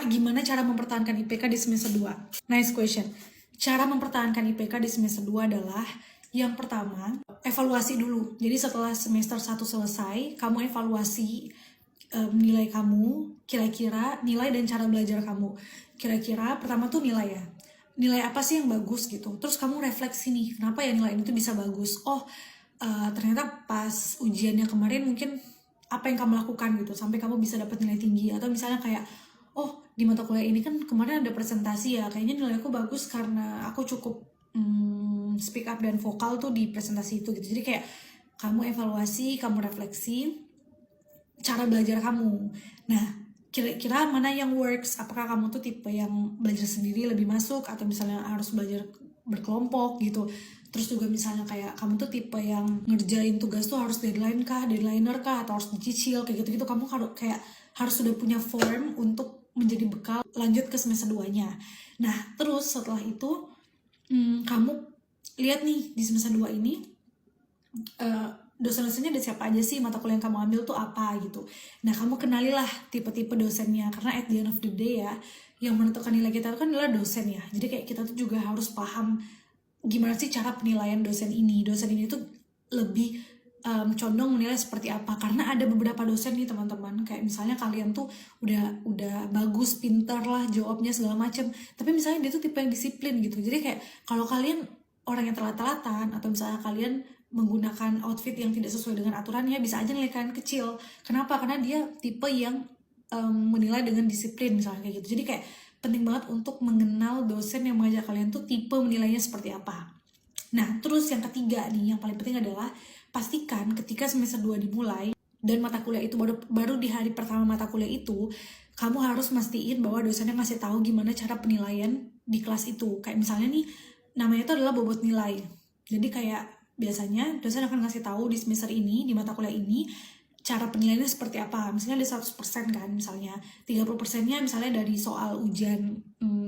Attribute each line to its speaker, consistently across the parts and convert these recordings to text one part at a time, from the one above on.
Speaker 1: Kak, gimana cara mempertahankan IPK di semester 2? Nice question. Cara mempertahankan IPK di semester 2 adalah yang pertama, evaluasi dulu. Jadi setelah semester 1 selesai, kamu evaluasi nilai kamu, kira-kira nilai dan cara belajar kamu. Kira-kira pertama tuh nilai ya. Nilai apa sih yang bagus gitu. Terus kamu refleksi nih, kenapa ya nilai ini tuh bisa bagus. Ternyata pas ujiannya kemarin mungkin apa yang kamu lakukan gitu sampai kamu bisa dapat nilai tinggi. Atau misalnya kayak, di mata kuliah ini kan kemarin ada presentasi ya, kayaknya nilai aku bagus karena aku cukup speak up dan vokal tuh di presentasi itu gitu. Jadi kayak kamu evaluasi, kamu refleksi cara belajar kamu. Nah, kira-kira mana yang works? Apakah kamu tuh tipe yang belajar sendiri lebih masuk, atau misalnya harus belajar berkelompok gitu. Terus juga misalnya kayak kamu tuh tipe yang ngerjain tugas tuh harus deadliner kah, atau harus dicicil kayak gitu-gitu. Kamu harus sudah punya form untuk menjadi bekal lanjut ke semester 2-nya. Nah, terus setelah itu kamu lihat nih di semester 2 ini dosen-dosennya ada siapa aja sih, mata kuliah yang kamu ambil tuh apa gitu. Nah, kamu kenalilah tipe-tipe dosennya, karena at the end of the day ya, yang menentukan nilai kita itu kan adalah dosen ya. Jadi kayak kita tuh juga harus paham gimana sih cara penilaian dosen ini. Dosen ini tuh lebih condong menilai seperti apa, karena ada beberapa dosen nih teman-teman, kayak misalnya kalian tuh udah bagus, pintar lah jawabnya segala macem, tapi misalnya dia tuh tipe yang disiplin gitu. Jadi kayak kalau kalian orang yang telat-telatan, atau misalnya kalian menggunakan outfit yang tidak sesuai dengan aturannya, bisa aja nilai kalian kecil. Kenapa? Karena dia tipe yang menilai dengan disiplin misalnya kayak gitu. Jadi kayak penting banget untuk mengenal dosen yang mengajar kalian tuh tipe menilainya seperti apa. Nah, terus yang ketiga nih, yang paling penting adalah pastikan ketika semester 2 dimulai dan mata kuliah itu baru di hari pertama mata kuliah itu, kamu harus mastiin bahwa dosennya ngasih tahu gimana cara penilaian di kelas itu. Kayak misalnya nih, namanya itu adalah bobot nilai. Jadi kayak biasanya dosen akan ngasih tahu di semester ini, di mata kuliah ini, cara penilaiannya seperti apa. Misalnya ada 100% kan, misalnya 30%-nya misalnya dari soal ujian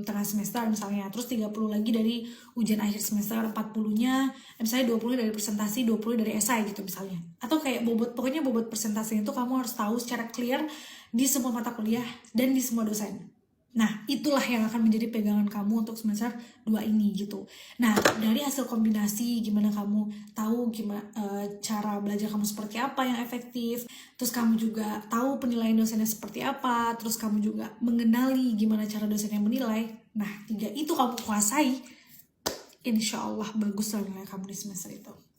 Speaker 1: tengah semester misalnya, terus 30 lagi dari ujian akhir semester, 40-nya misalnya 20 dari presentasi, 20 dari esai gitu misalnya. Atau kayak pokoknya bobot presentasinya itu kamu harus tahu secara clear di semua mata kuliah dan di semua dosen. Nah, itulah yang akan menjadi pegangan kamu untuk semester 2 ini gitu. Nah, dari hasil kombinasi gimana kamu tahu gimana cara belajar kamu seperti apa yang efektif, terus kamu juga tahu penilaian dosennya seperti apa, terus kamu juga mengenali gimana cara dosennya menilai. Nah, 3 itu kamu kuasai, insya Allah bagus lah nilai kamu di semester itu.